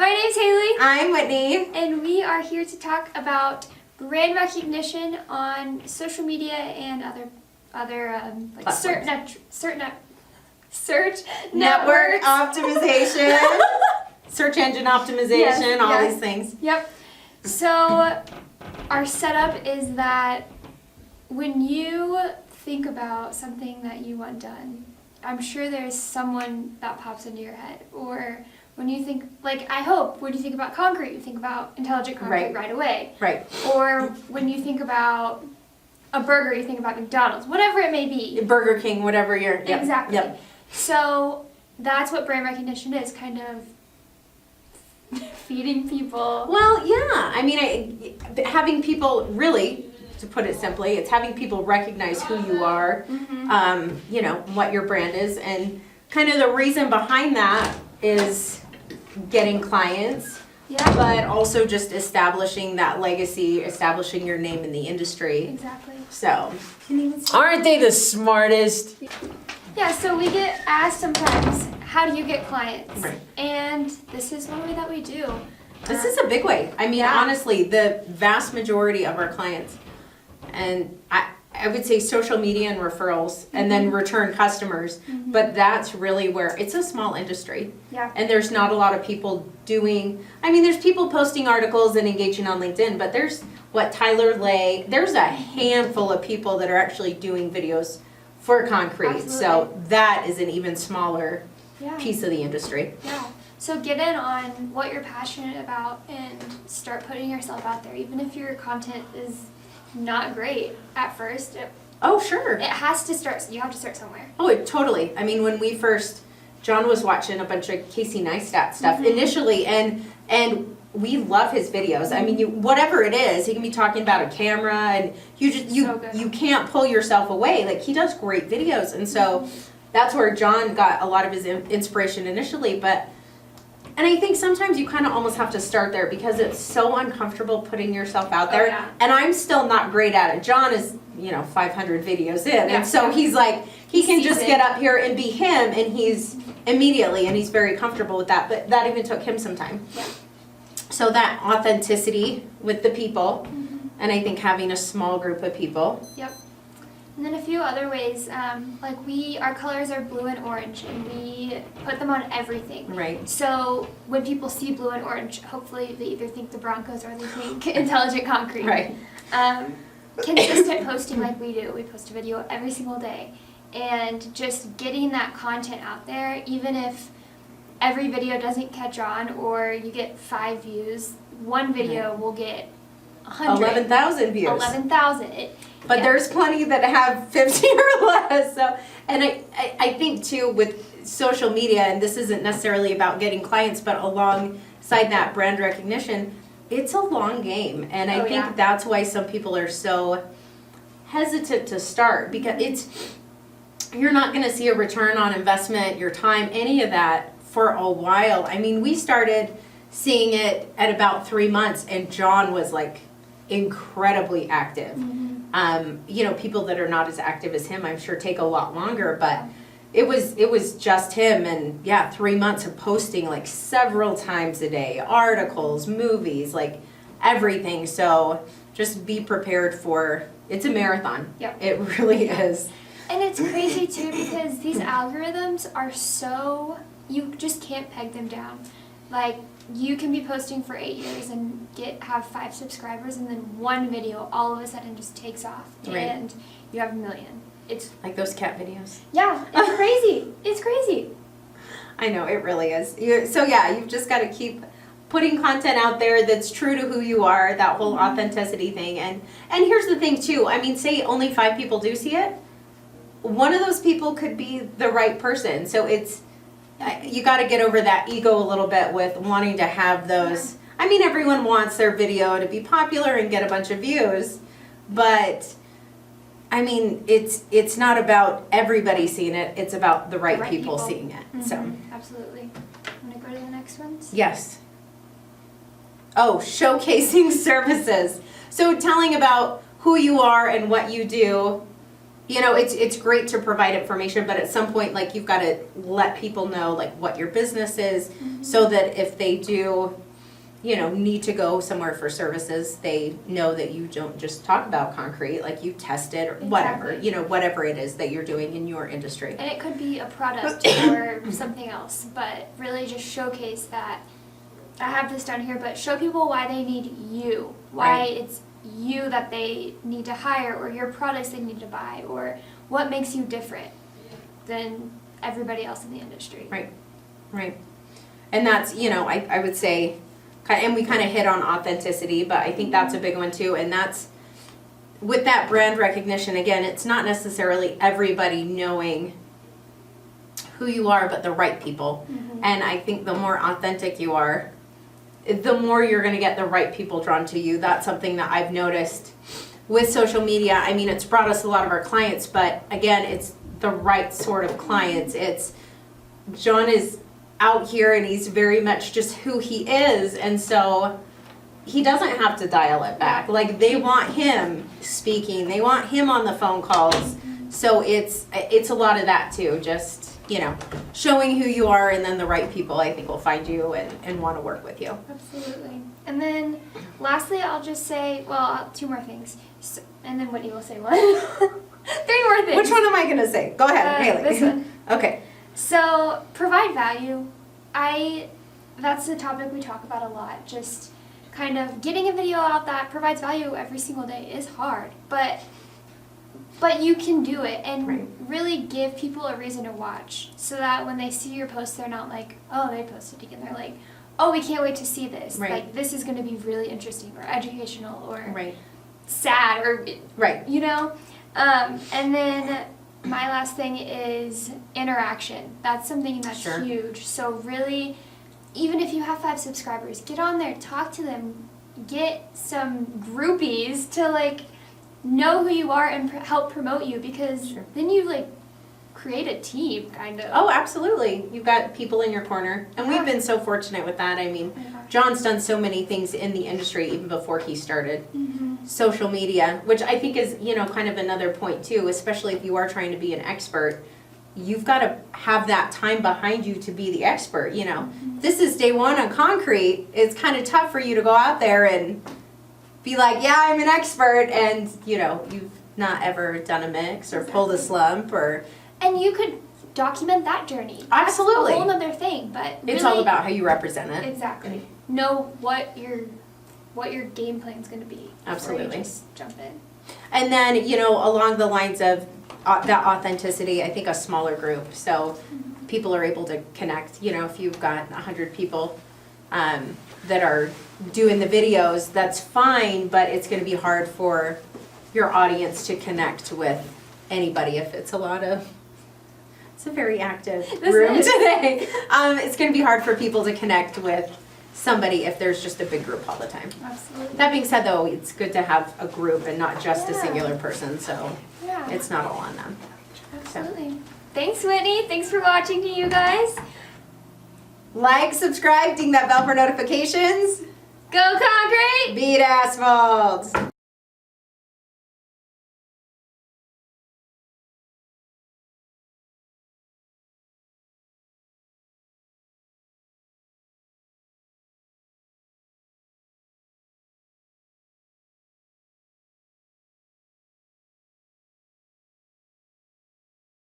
My name's Haley, I'm Whitney. and we are here to talk about brand recognition on social media and other like search Network networks. optimization, search engine optimization, Yes, all yes. these things. Yep. So our setup is that when you think about something that you want done, I'm sure there's someone that pops into your head. Or when you think, like, I hope, when you think about concrete, you think about Intelligent Concrete right away. Right. Or when you think about a burger, you think about McDonald's, whatever it may be. Burger King, whatever you're. Yep, Exactly. Yep. So that's what brand recognition is, kind of feeding people. Well, yeah. I mean, having people really, to put it simply, it's having people recognize who you are, you know, what your brand is, and kind of the reason behind that is getting clients. Yeah. But also just establishing that legacy, establishing your name in the industry. Exactly. So, Aren't they the smartest? Yeah, so we get asked sometimes, how do you get clients? Right. And this is one way that we do. this is a big way. I mean, Yeah. honestly, the vast majority of our clients, and I would say social media and referrals, and then return customers, but that's really where, it's a small industry. Yeah. And there's not a lot of people doing, I mean, there's people posting articles and engaging on LinkedIn, but there's Tyler Lay, there's a handful of people that are actually doing videos for concrete. So Absolutely. that is an even smaller Yeah. piece of the industry. Yeah. So get in on what you're passionate about and start putting yourself out there. Even if your content is not great at first, Oh, sure. it has to start, you have to start somewhere. Oh, totally. I mean, when we first, John was watching a bunch of Casey Neistat stuff initially, and we love his videos. I mean, whatever it is, he can be talking about a camera, and So good. you can't pull yourself away. Like, he does great videos, and so that's where John got a lot of his inspiration initially. And I think sometimes you kind of almost have to start there because it's so uncomfortable putting yourself out there. yeah. And I'm still not great at it. John is, 500 videos in, Yeah. and so he's like, he can Sees just it. get up here and be him, and he's immediately, and he's very comfortable with that. But that even took him some time. Yeah. So that authenticity with the people, and I think having a small group of people. Yep. And then a few other ways, like our colors are blue and orange, and we put them on everything. Right. So when people see blue and orange, hopefully they either think the Broncos or they think Intelligent Concrete. Right. Consistent posting like we do. We post a video every single day. And just getting that content out there, even if every video doesn't catch on or you get 5 views, one video will get 100. 11,000 views. 11,000. But Yeah. there's plenty that have 50 or less. So, and I think too with social media, and this isn't necessarily about getting clients, but alongside that brand recognition, it's a long game. And I Oh, think yeah. that's why some people are so hesitant to start, because you're not going to see a return on investment, your time, any of that for a while. I mean, we started seeing it at about 3 months, and John was like incredibly active. People that are not as active as him, I'm sure, take a lot longer, but it was just him, and 3 months of posting like several times a day, articles, movies, like everything. So just be prepared for, it's a marathon. Yep. It really is. And it's crazy too because these algorithms are so, you just can't peg them down. Like, you can be posting for 8 years and have 5 subscribers, and then one video all of a sudden just takes off, Right. and you have 1 million. It's Like those cat videos. it's crazy. It's crazy. I know, it really is. You've just got to keep putting content out there that's true to who you are, that whole authenticity thing. And here's the thing too, I mean, say only 5 people do see it, one of those people could be the right person. So you got to get over that ego a little bit with wanting to have those. I mean, everyone wants their video to be popular and get a bunch of views, but I mean, it's not about everybody seeing it. It's about the right people seeing it. So Absolutely. Want to go to the next ones? yes. Oh, showcasing services. So telling about who you are and what you do, you know, it's great to provide information, but at some point, like, you've got to let people know, like, what your business is, so that if they do, you know, need to go somewhere for services, they know that you don't just talk about concrete, like, you test it or whatever, Exactly. you know, whatever it is that you're doing in your industry. And it could be a product or something else, but really just showcase that. I have this down here, but show people why they need you, why Right. it's you that they need to hire, or your products they need to buy, or what makes you different than everybody else in the industry. Right. Right. And that's, you know, I would say, and we kind of hit on authenticity, but I think that's a big one too. And that's, with that brand recognition, again, it's not necessarily everybody knowing who you are, but the right people. And I think the more authentic you are, the more you're going to get the right people drawn to you. That's something that I've noticed with social media. I mean, it's brought us a lot of our clients, but again, it's the right sort of clients. It's, John is out here and he's very much just who he is, and so he doesn't have to dial it back. Like, they want him speaking, they want him on the phone calls. So it's a lot of that too, just, you know, showing who you are, and then the right people, I think, will find you and want to work with you. Absolutely. And then lastly, I'll just say, well, two more things. So, and then Whitney will say one. 3 more things. Which one am I going to say? Go ahead, Haley. This one. Okay. So, provide value. That's the topic we talk about a lot. Just kind of getting a video out that provides value every single day is hard, but you can do it, and Right. really give people a reason to watch, so that when they see your post, they're not like, oh, they posted again. They're like, oh, we can't wait to see this. Right. Like, this is going to be really interesting or educational or Right. sad or, Right. you know. And then my last thing is interaction. That's something that's Sure. huge. So really, even if you have 5 subscribers, get on there, talk to them, get some groupies to like know who you are and help promote you, because Sure. then you like create a team kind of. Oh, absolutely. You've got people in your corner. And Yeah. we've been so fortunate with that. I mean, John's done so many things in the industry even before he started. Social media, which I think is, you know, kind of another point too, especially if you are trying to be an expert. You've got to have that time behind you to be the expert, you know. This is day 1 on concrete. It's kind of tough for you to go out there and be like, yeah, I'm an expert, and, you know, you've not ever done a mix or pulled a slump or... And you could document that journey. Absolutely. That's a whole other thing, but It's really, all about how you represent it. exactly. Know what your game plan's going to be. before Absolutely. you just jump in. And then, you know, along the lines of that authenticity, I think a smaller group. So people are able to connect. You know, if you've got 100 people that are doing the videos, that's fine, but it's going to be hard for your audience to connect with anybody if it's a lot of... It's a very active This room is. today. It's going to be hard for people to connect with somebody if there's just a big group all the time. Absolutely. That being said, though, it's good to have a group and not just a Yeah. singular person, so Yeah. it's not all on them. Absolutely. Thanks, Whitney. Thanks for watching to you guys. Like, subscribe, ding that bell for notifications. Go Concrete! Beat asphalt!